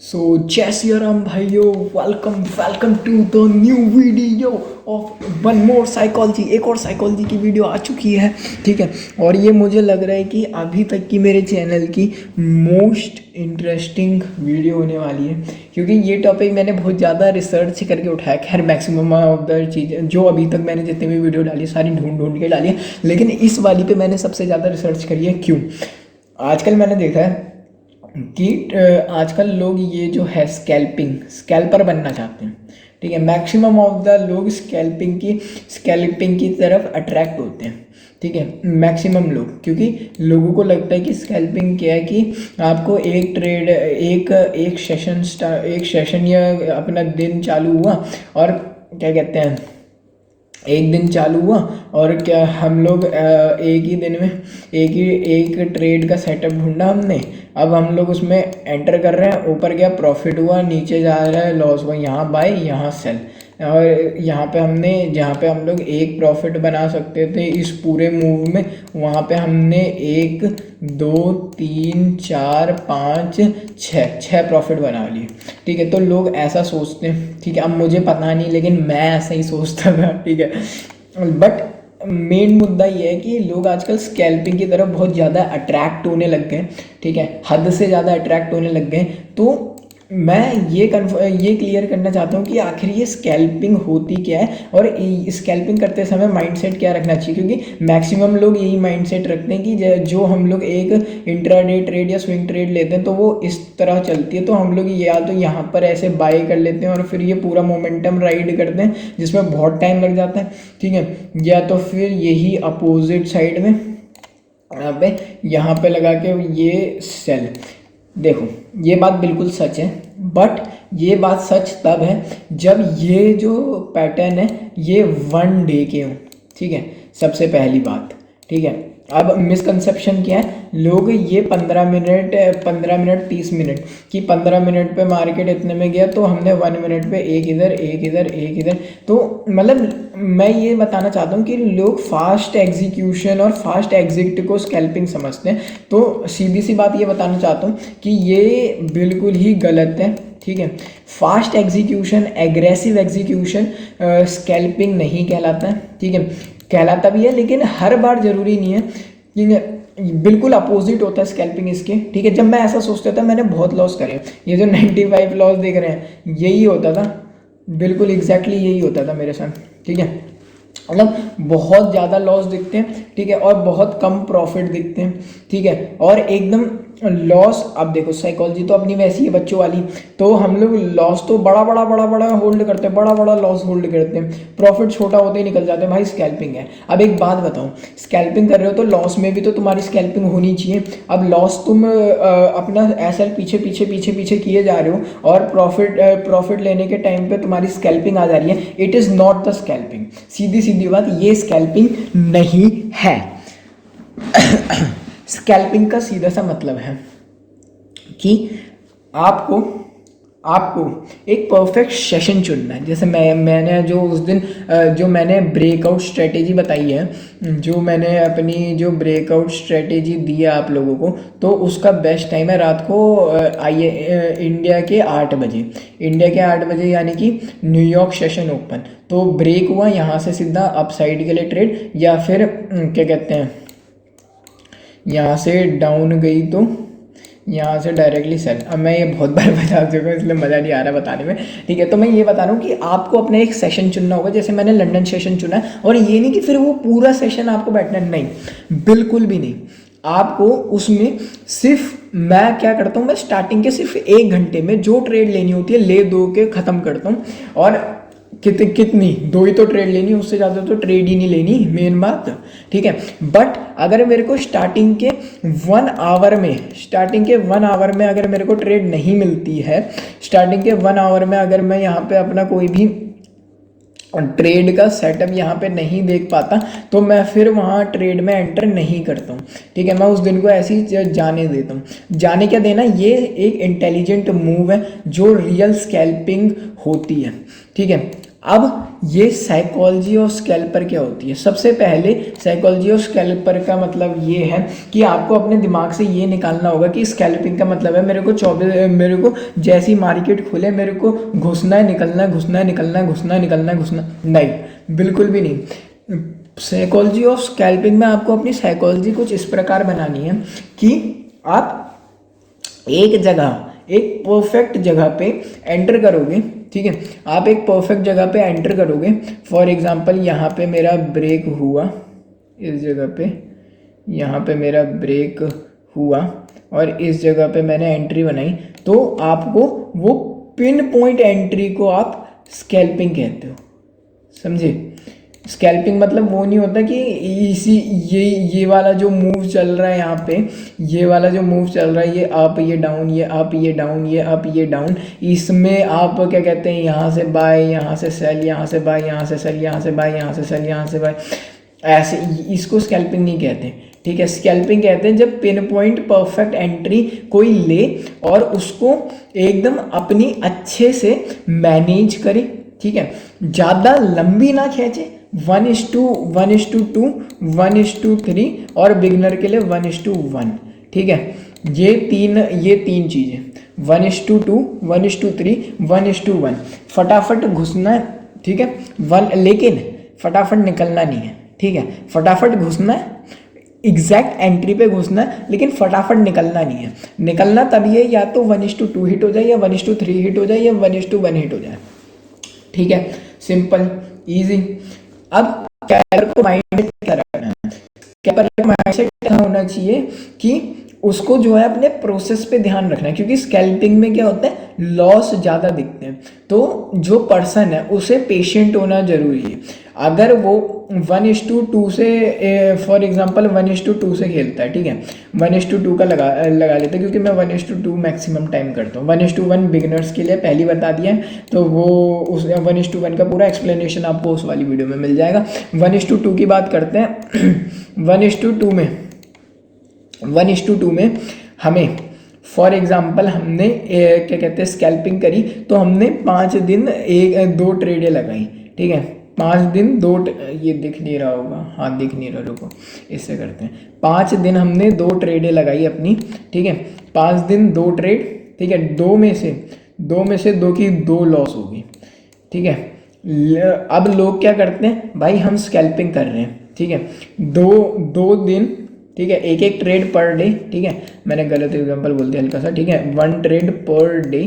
सो जय श्री राम भाइयों, welcome welcome to the new video of one more psychology. एक और साइकोलॉजी की वीडियो आ चुकी है, ठीक है। और ये मुझे लग रहा है कि अभी तक की मेरे चैनल की मोस्ट इंटरेस्टिंग वीडियो होने वाली है, क्योंकि ये टॉपिक मैंने बहुत ज़्यादा रिसर्च करके उठाया। खैर मैक्सिमम ऑफ द चीज़ें जो अभी तक मैंने जितनी भी वीडियो डाली सारी ढूंढ के डाली है, लेकिन इस वाली पे मैंने सबसे ज़्यादा रिसर्च करी है। क्यों? आजकल मैंने देखा है कि आजकल लोग ये जो है स्कैल्पर बनना चाहते हैं, ठीक है। मैक्सिमम ऑफ द लोग स्कैल्पिंग की तरफ अट्रैक्ट होते हैं, ठीक है। मैक्सिमम लोग, क्योंकि लोगों को लगता है कि स्कैल्पिंग क्या है कि आपको एक ट्रेड एक सेशन या अपना दिन चालू हुआ और क्या कहते हैं एक दिन चालू हुआ और क्या हम लोग एक ही दिन में एक ट्रेड का सेटअप ढूंढा हमने। अब हम लोग उसमें एंटर कर रहे हैं, ऊपर गया प्रॉफिट हुआ, नीचे जा रहा है लॉस हुआ, यहाँ बाय यहाँ सेल। और यहाँ पे जहाँ पे हम लोग एक प्रॉफिट बना सकते थे इस पूरे मूव में, वहाँ पे हमने 1 2 3 4 5 6 प्रॉफिट बना लिए, ठीक है। तो लोग ऐसा सोचते हैं, ठीक है। अब मुझे पता नहीं, लेकिन मैं ऐसा ही सोचता था, ठीक है। बट मेन मुद्दा ये है कि लोग आजकल स्कैल्पिंग की तरफ बहुत ज़्यादा अट्रैक्ट होने लग गए, ठीक है। हद से ज़्यादा अट्रैक्ट होने लग गए। तो मैं ये क्लियर करना चाहता हूँ कि आखिर ये स्कैल्पिंग होती क्या है और स्कैल्पिंग करते समय माइंडसेट क्या रखना चाहिए, क्योंकि मैक्सिमम लोग यही माइंडसेट रखते हैं कि जो हम लोग एक इंट्राडे ट्रेड या स्विंग ट्रेड लेते हैं तो वो इस तरह चलती है, तो हम लोग या तो यहाँ पर ऐसे बाय कर लेते हैं और फिर ये पूरा मोमेंटम राइड करते हैं जिसमें बहुत टाइम लग जाता है, ठीक है। या तो फिर यही अपोजिट साइड में यहाँ पे लगा के ये सेल। देखो ये बात बिल्कुल सच है, बट ये बात सच तब है जब ये जो पैटर्न है ये 1 डे के हों, ठीक है। सबसे पहली बात, ठीक है। अब मिसकंसेप्शन क्या है, लोग ये 15 मिनट 30 मिनट कि 15 मिनट पे मार्केट इतने में गया तो हमने 1 मिनट पे एक इधर, तो मतलब मैं ये बताना चाहता हूँ कि लोग फास्ट एग्जीक्यूशन और फास्ट एग्जिट को स्कैल्पिंग समझते हैं। तो सीधी सी बात ये बताना चाहता हूँ कि ये बिल्कुल ही गलत है, ठीक है। Fast execution, aggressive execution scalping नहीं कहलाता है, ठीक है। कहलाता भी है लेकिन हर बार ज़रूरी नहीं है, ठीक है। बिल्कुल अपोजिट होता है स्कैल्पिंग इसके, ठीक है। जब मैं ऐसा सोचता था मैंने बहुत लॉस करे, ये जो 95 लॉस देख रहे हैं यही होता था, बिल्कुल एग्जैक्टली यही होता था मेरे साथ, ठीक है। मतलब बहुत ज़्यादा लॉस दिखते हैं, ठीक है, और बहुत कम प्रॉफिट दिखते हैं, ठीक है। और एकदम लॉस, अब देखो साइकोलॉजी तो अपनी वैसी है बच्चों वाली, तो हम लोग लॉस तो बड़ा होल्ड करते हैं, बड़ा लॉस होल्ड करते हैं, प्रॉफिट छोटा होते ही निकल जाते हैं। भाई स्कैल्पिंग है। अब एक बात बताऊं, स्कैल्पिंग कर रहे हो तो लॉस में भी तो तुम्हारी स्कैल्पिंग होनी चाहिए। अब लॉस तुम अपना ऐसा पीछे किए जा रहे हो और प्रॉफिट लेने के टाइम पे तुम्हारी स्कैल्पिंग आ जा रही है, it is not the scalping. सीधी बात, ये स्कैल्पिंग नहीं है। स्कैल्पिंग का सीधा सा मतलब है कि आपको एक परफेक्ट सेशन चुनना है। जैसे मैंने जो उस दिन जो मैंने ब्रेकआउट स्ट्रेटेजी बताई है, जो मैंने अपनी जो ब्रेकआउट स्ट्रेटेजी दी है आप लोगों को, तो उसका बेस्ट टाइम है रात को इंडिया के 8 बजे, यानी कि न्यूयॉर्क सेशन ओपन। तो ब्रेक हुआ यहाँ से सीधा अपसाइड के लिए ट्रेड, या फिर क्या कहते हैं यहाँ से डाउन गई तो यहाँ से डायरेक्टली सेल। अब मैं ये बहुत बार बता चुका हूँ इसलिए मज़ा नहीं आ रहा बताने में, ठीक है। तो मैं ये बता रहा हूँ कि आपको अपना एक सेशन चुनना होगा। जैसे मैंने लंदन सेशन चुना है, और ये नहीं कि फिर वो पूरा सेशन आपको बैठना, नहीं, बिल्कुल भी नहीं। आपको उसमें सिर्फ मैं क्या करता हूँ, मैं स्टार्टिंग के सिर्फ 1 घंटे में जो ट्रेड लेनी होती है ले दो के ख़त्म करता हूँ। और कितनी 2 ही तो ट्रेड लेनी, उससे ज़्यादा तो ट्रेड ही नहीं लेनी, मेन बात, ठीक है। बट अगर मेरे को स्टार्टिंग के 1 आवर में अगर मेरे को ट्रेड नहीं मिलती है, स्टार्टिंग के 1 आवर में अगर मैं यहाँ पे अपना कोई भी ट्रेड का सेटअप यहाँ पे नहीं देख पाता, तो मैं फिर वहाँ ट्रेड में एंटर नहीं करता हूँ, ठीक है। मैं उस दिन को ऐसे ही जाने देता हूँ। जाने क्या देना, ये एक इंटेलिजेंट मूव है जो रियल स्कैल्पिंग होती है, ठीक है। अब ये साइकोलॉजी ऑफ स्कैल्पर क्या होती है? सबसे पहले साइकोलॉजी ऑफ स्कैल्पर का मतलब ये है कि आपको अपने दिमाग से ये निकालना होगा कि स्कैल्पिंग का मतलब है मेरे को जैसी मार्केट खुले मेरे को घुसना है, निकलना है, घुसना है, निकलना है, घुसना है, निकलना है, घुसना, नहीं, बिल्कुल भी नहीं। साइकोलॉजी ऑफ स्कैल्पिंग में आपको अपनी साइकोलॉजी कुछ इस प्रकार बनानी है कि आप एक जगह, एक परफेक्ट जगह पे एंटर करोगे, ठीक है, आप एक परफेक्ट जगह पे एंटर करोगे। फॉर एग्जांपल यहाँ पे मेरा ब्रेक हुआ, इस जगह पे, यहाँ पे मेरा ब्रेक हुआ और इस जगह पे मैंने एंट्री बनाई, तो आपको वो पिन पॉइंट एंट्री को आप स्कैल्पिंग कहते हो, समझे? स्कैल्पिंग मतलब वो नहीं होता कि इसी ये वाला जो मूव चल रहा है यहाँ पे, ये वाला जो मूव चल रहा है, ये अप, ये डाउन, ये अप, ये डाउन, ये अप, ये डाउन, इसमें आप क्या कहते हैं, यहाँ से बाय, यहाँ से सेल, यहाँ से बाय, यहाँ से सेल, यहाँ से बाय, यहाँ से सेल, यहाँ से बाय, ऐसे, इसको स्कैल्पिंग नहीं कहते, ठीक है। स्कैल्पिंग कहते हैं जब पिन पॉइंट परफेक्ट एंट्री कोई ले और उसको एकदम अपनी अच्छे से मैनेज करे, ठीक है, ज़्यादा लंबी ना खींचे, 1:1:2, 1:2, और बिगनर के लिए 1:1, ठीक है। ये तीन चीज़ें, 1:2, 1:3, 1:1, फटाफट घुसना है, ठीक है, लेकिन फटाफट निकलना नहीं है, ठीक है, फटाफट घुसना है, एग्जैक्ट एंट्री पे घुसना है, लेकिन फटाफट निकलना नहीं है। निकलना तभी है या तो 1:2 हिट हो जाए, या 1:3 हिट हो जाए, या 1:1 हिट हो जाए, ठीक है, सिंपल इजी। अब कैपर को माइंडसेट क्या रखना है? कैपर का माइंडसेट क्या होना चाहिए कि उसको जो है अपने प्रोसेस पे ध्यान रखना है, क्योंकि स्कैल्पिंग में क्या होता है, लॉस ज़्यादा दिखते हैं, तो जो पर्सन है उसे पेशेंट होना जरूरी है। अगर वो 1:2 से, फॉर एग्जांपल 1:2 से खेलता है, ठीक है, 1:2 का लगा लेते हैं, क्योंकि मैं 1:2 मैक्सिमम टाइम करता हूँ। 1:1 बिगिनर्स के लिए पहली बता दिया है, तो वो उस 1:1 का पूरा एक्सप्लेनेशन आपको उस वाली वीडियो में मिल जाएगा। 1:2 की बात करते हैं। 1:2 में हमें, फॉर एग्जांपल हमने क्या कहते हैं स्कैल्पिंग करी, तो हमने 5 दिन 2 ट्रेडें लगाई, ठीक है, 5 दिन 2, ये दिख नहीं रहा होगा, हाँ दिख नहीं रहा, रुको इससे करते हैं। 5 दिन हमने 2 ट्रेडें लगाई अपनी, ठीक है, 5 दिन 2 ट्रेड, ठीक है, 2 में से 2 की 2 लॉस होगी, ठीक है। अब लोग क्या करते हैं, भाई हम स्कैल्पिंग कर रहे हैं, ठीक है, 2 दिन, ठीक है, एक ट्रेड पर डे, ठीक है, मैंने गलत एग्जांपल बोल दिया हल्का सा, ठीक है, 1 ट्रेड पर डे,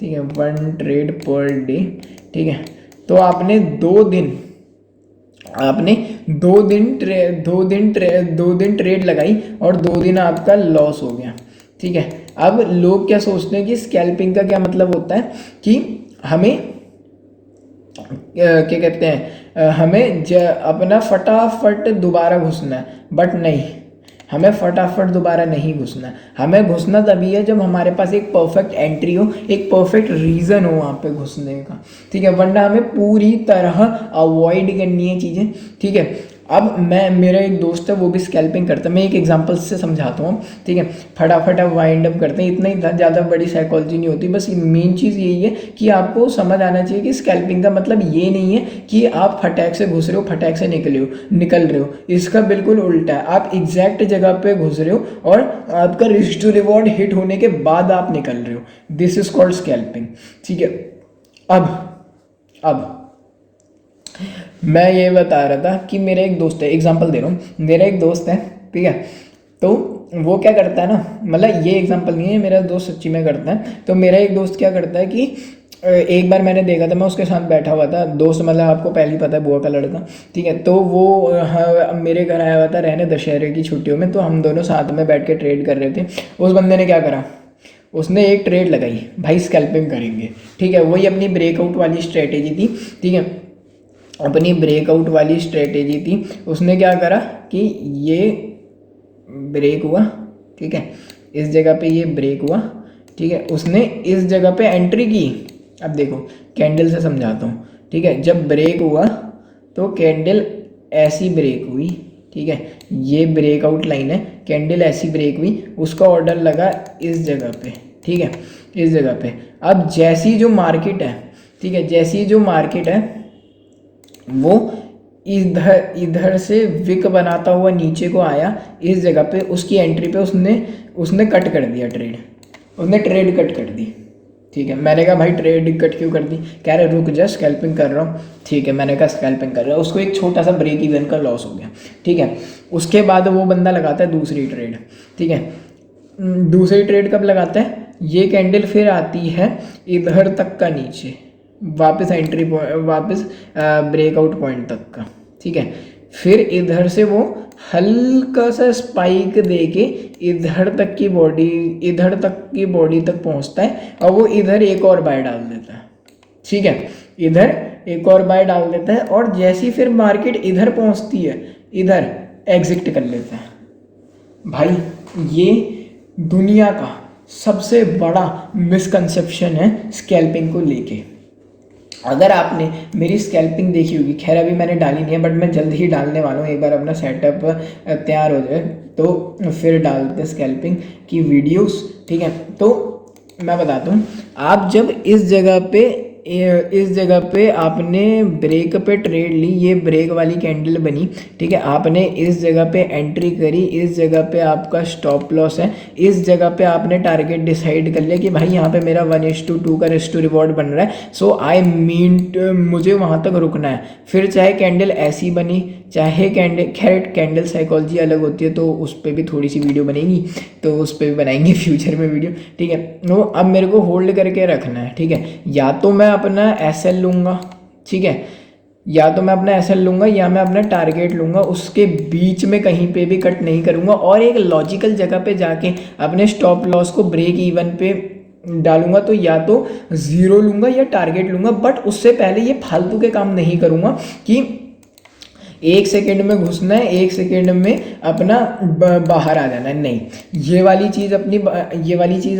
ठीक है, 1 ट्रेड पर डे, ठीक है। तो आपने 2 दिन ट्रेड लगाई और 2 दिन आपका लॉस हो गया, ठीक है। अब लोग क्या सोचते हैं कि स्कैल्पिंग का क्या मतलब होता है कि हमें क्या कहते हैं, हमें अपना फटाफट दोबारा घुसना है, बट नहीं, हमें फटाफट दोबारा नहीं घुसना। हमें घुसना तभी है जब हमारे पास एक परफेक्ट एंट्री हो, एक परफेक्ट रीज़न हो वहाँ पे घुसने का, ठीक है, वरना हमें पूरी तरह अवॉइड करनी है चीज़ें, ठीक है। अब मेरा एक दोस्त है, वो भी स्कैल्पिंग करता है, मैं एक एग्जांपल से समझाता हूँ, ठीक है। फटाफट अब वाइंड अप करते हैं, इतना ही ज़्यादा बड़ी साइकोलॉजी नहीं होती, बस मेन चीज़ यही है कि आपको समझ आना चाहिए कि स्कैल्पिंग का मतलब ये नहीं है कि आप फटाक से घुस रहे हो, फटाक से निकल रहे हो, इसका बिल्कुल उल्टा है। आप एग्जैक्ट जगह पे घुस रहे हो और आपका रिस्क टू रिवॉर्ड हिट होने के बाद आप निकल रहे हो, दिस इज कॉल्ड स्कैल्पिंग, ठीक है। अब मैं ये बता रहा था कि मेरा एक दोस्त है, एग्जांपल दे रहा हूँ, मेरा एक दोस्त है, ठीक है, तो वो क्या करता है ना, मतलब ये एग्जांपल नहीं है, मेरा दोस्त सच्ची में करता है। तो मेरा एक दोस्त क्या करता है कि एक बार मैंने देखा था, मैं उसके साथ बैठा हुआ था, दोस्त मतलब आपको पहले ही पता है, बुआ का लड़का, ठीक है, तो वो मेरे घर आया हुआ था रहने दशहरे की छुट्टियों में, तो हम दोनों साथ में बैठ के ट्रेड कर रहे थे। उस बंदे ने क्या करा, उसने एक ट्रेड लगाई, भाई स्कैल्पिंग करेंगे, ठीक है, वही अपनी ब्रेकआउट वाली स्ट्रेटेजी थी, ठीक है, अपनी ब्रेकआउट वाली स्ट्रेटेजी थी। उसने क्या करा कि ये ब्रेक हुआ, ठीक है, इस जगह पे ये ब्रेक हुआ, ठीक है, उसने इस जगह पे एंट्री की। अब देखो कैंडल से समझाता हूँ, ठीक है, जब ब्रेक हुआ तो कैंडल ऐसी ब्रेक हुई, ठीक है, ये ब्रेकआउट लाइन है, कैंडल ऐसी ब्रेक हुई, उसका ऑर्डर लगा इस जगह पे, ठीक है, इस जगह पे। अब जैसी जो मार्केट है, ठीक है। जैसी जो मार्केट है वो इधर इधर से विक बनाता हुआ नीचे को आया, इस जगह पे उसकी एंट्री पे उसने कट कर दिया ट्रेड, उसने ट्रेड कट कर दी। ठीक है, मैंने कहा भाई ट्रेड कट क्यों कर दी? कह रहे रुक जा स्कैल्पिंग कर रहा हूँ। ठीक है, मैंने कहा स्कैल्पिंग कर रहा हूँ। उसको एक छोटा सा ब्रेक इवन का लॉस हो गया। ठीक है, उसके बाद वो बंदा लगाता है दूसरी ट्रेड। ठीक है, दूसरी ट्रेड कब लगाता है? ये कैंडल फिर आती है इधर तक का नीचे, वापस एंट्री वापस ब्रेकआउट पॉइंट तक का। ठीक है, फिर इधर से वो हल्का सा स्पाइक देके इधर तक की बॉडी तक पहुंचता है और वो इधर एक और बाय डाल देता है। ठीक है, इधर एक और बाय डाल देता है और जैसी फिर मार्केट इधर पहुंचती है इधर एग्जिट कर लेता है। भाई ये दुनिया का सबसे बड़ा मिसकंसेप्शन है स्कैल्पिंग को लेके। अगर आपने मेरी स्कैल्पिंग देखी होगी, खैर अभी मैंने डाली नहीं है बट मैं जल्द ही डालने वाला हूँ, एक बार अपना सेटअप तैयार हो जाए तो फिर डालते स्कैल्पिंग की वीडियोस। ठीक है, तो मैं बताता हूँ, आप जब इस जगह पे आपने ब्रेक पे ट्रेड ली, ये ब्रेक वाली कैंडल बनी। ठीक है, आपने इस जगह पे एंट्री करी, इस जगह पे आपका स्टॉप लॉस है, इस जगह पे आपने टारगेट डिसाइड कर लिया कि भाई यहाँ पे मेरा 1:2 का रिस्क टू रिवॉर्ड बन रहा है, सो आई मीन मुझे वहाँ तक रुकना है। फिर चाहे कैंडल ऐसी बनी, चाहे कैंडल, खैर कैंडल साइकोलॉजी अलग होती है तो उस पर भी थोड़ी सी वीडियो बनेगी, तो उस पर भी बनाएंगे फ्यूचर में वीडियो। ठीक है, वो अब मेरे को होल्ड करके रखना है। ठीक है, या तो मैं अपना एसएल लूँगा, ठीक है, या तो मैं अपना एसएल लूँगा या मैं अपना टारगेट लूँगा, उसके बीच में कहीं पे भी कट नहीं करूँगा और एक लॉजिकल जगह पे जाके अपने स्टॉप लॉस को ब्रेक इवन पे डालूंगा। तो या तो 0 लूँगा या टारगेट लूँगा, बट उससे पहले ये फालतू के काम नहीं करूँगा कि 1 सेकेंड में घुसना है, 1 सेकेंड में अपना बाहर आ जाना है। नहीं, ये वाली चीज़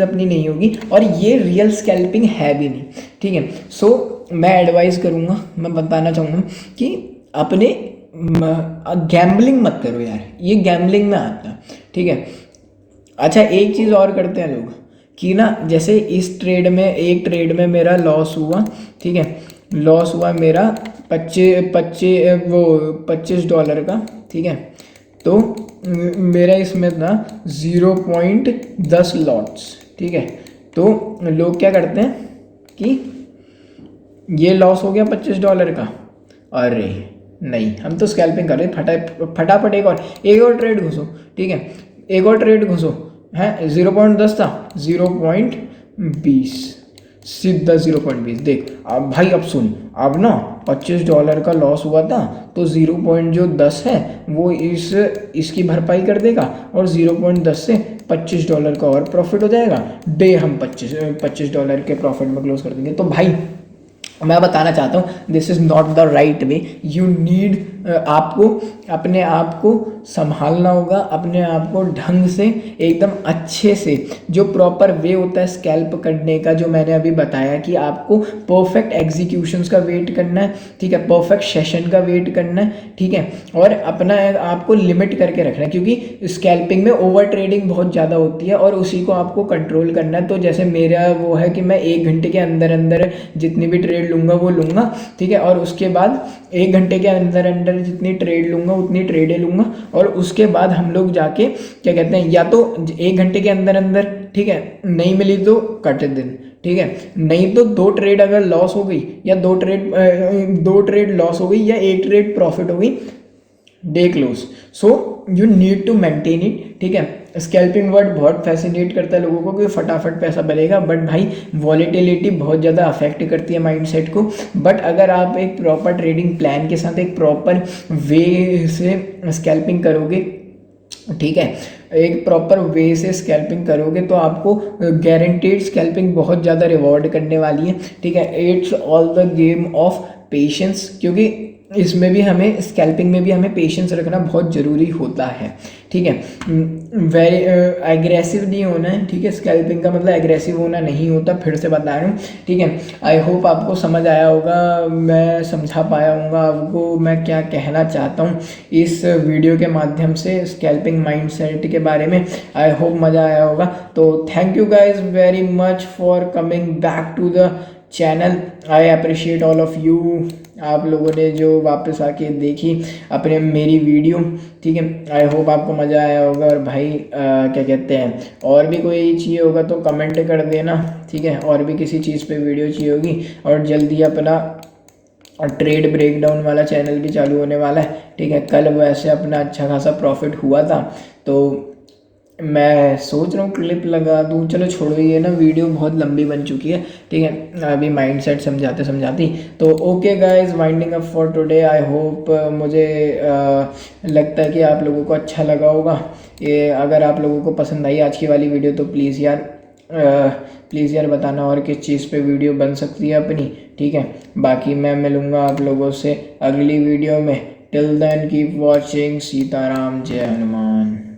अपनी नहीं होगी और ये रियल स्कैल्पिंग है भी नहीं। ठीक है, सो मैं एडवाइस करूँगा, मैं बताना चाहूँगा कि अपने गैम्बलिंग मत करो यार, ये गैम्बलिंग में आता है। ठीक है, अच्छा एक चीज़ और करते हैं लोग कि ना, जैसे इस ट्रेड में, एक ट्रेड में मेरा लॉस हुआ। ठीक है, लॉस हुआ मेरा $25 का। ठीक है, तो मेरा इसमें था 0.10 लॉट्स। ठीक है, तो लोग क्या करते हैं कि ये लॉस हो गया $25 का, अरे नहीं हम तो स्कैल्पिंग कर रहे हैं, फटाफट एक और ट्रेड घुसो। ठीक है, एक और ट्रेड घुसो है, 0.10 था, 0.20, सीधा 0.20। देख अब भाई, अब सुन, अब ना $25 का लॉस हुआ था तो 0.10 है वो इसकी भरपाई कर देगा और 0.10 से $25 का और प्रॉफिट हो जाएगा। डे हम $25 के प्रॉफिट में क्लोज कर देंगे। तो भाई मैं बताना चाहता हूँ, this is not the right way. You need, आपको अपने आप को संभालना होगा, अपने आप को ढंग से एकदम अच्छे से, जो प्रॉपर वे होता है स्कैल्प करने का, जो मैंने अभी बताया कि आपको परफेक्ट एग्जीक्यूशंस का वेट करना है। ठीक है, परफेक्ट सेशन का वेट करना है। ठीक है, और अपना आपको लिमिट करके रखना है, क्योंकि स्कैल्पिंग में ओवर ट्रेडिंग बहुत ज़्यादा होती है और उसी को आपको कंट्रोल करना है। तो जैसे मेरा वो है कि मैं 1 घंटे के अंदर अंदर जितनी भी ट्रेड लूँगा वो लूँगा। ठीक है, और उसके बाद 1 घंटे के अंदर अंदर जितनी ट्रेड लूँगा उतनी ट्रेडें लूँगा और उसके बाद हम लोग जाके क्या कहते हैं, या तो 1 घंटे के अंदर अंदर, ठीक है, नहीं मिली तो कट दिन। ठीक है, नहीं तो 2 ट्रेड अगर लॉस हो गई या 2 ट्रेड लॉस हो गई या 1 ट्रेड प्रॉफिट हो गई, day close. So you need to maintain it. ठीक है, स्कैल्पिंग वर्ड बहुत फैसिनेट करता है लोगों को कि फटाफट पैसा बनेगा, बट भाई वॉलेटिलिटी बहुत ज़्यादा अफेक्ट करती है माइंडसेट को। बट अगर आप एक प्रॉपर ट्रेडिंग प्लान के साथ एक प्रॉपर वे से स्कैल्पिंग करोगे, ठीक है, एक प्रॉपर वे से स्कैल्पिंग करोगे तो आपको गारंटीड स्कैल्पिंग बहुत ज़्यादा रिवॉर्ड करने वाली है। ठीक है, it's all the game of patience, क्योंकि इसमें भी हमें, स्कैल्पिंग में भी हमें पेशेंस रखना बहुत ज़रूरी होता है। ठीक है, वेरी एग्रेसिव नहीं होना है। ठीक है, स्कैल्पिंग का मतलब एग्रेसिव होना नहीं होता, फिर से बता रहा हूँ। ठीक है, आई होप आपको समझ आया होगा, मैं समझा पाया हूँगा आपको मैं क्या कहना चाहता हूँ इस वीडियो के माध्यम से स्कैल्पिंग माइंडसेट के बारे में। आई होप मज़ा आया होगा। तो thank you guys very much for coming back to the channel. I appreciate all of you, आप लोगों ने जो वापस आके देखी अपने मेरी वीडियो, ठीक है। आई होप आपको मज़ा आया होगा। और भाई क्या कहते हैं, और भी कोई चाहिए होगा तो कमेंट कर देना, ठीक है। और भी किसी चीज़ पे वीडियो चाहिए होगी, और जल्दी अपना ट्रेड ब्रेकडाउन वाला चैनल भी चालू होने वाला है, ठीक है। कल वैसे अपना अच्छा खासा प्रॉफिट हुआ था, तो मैं सोच रहा हूँ क्लिप लगा दूँ। चलो छोड़ो, ये ना वीडियो बहुत लंबी बन चुकी है, ठीक है, अभी माइंडसेट समझाते समझाती। तो okay guys, winding up for today. I hope मुझे लगता है कि आप लोगों को अच्छा लगा होगा ये। अगर आप लोगों को पसंद आई आज की वाली वीडियो तो प्लीज़ यार बताना और किस चीज़ पे वीडियो बन सकती है अपनी, ठीक है। बाकी मैं मिलूँगा आप लोगों से अगली वीडियो में। Till then keep watching. Sitaram, जय हनुमान।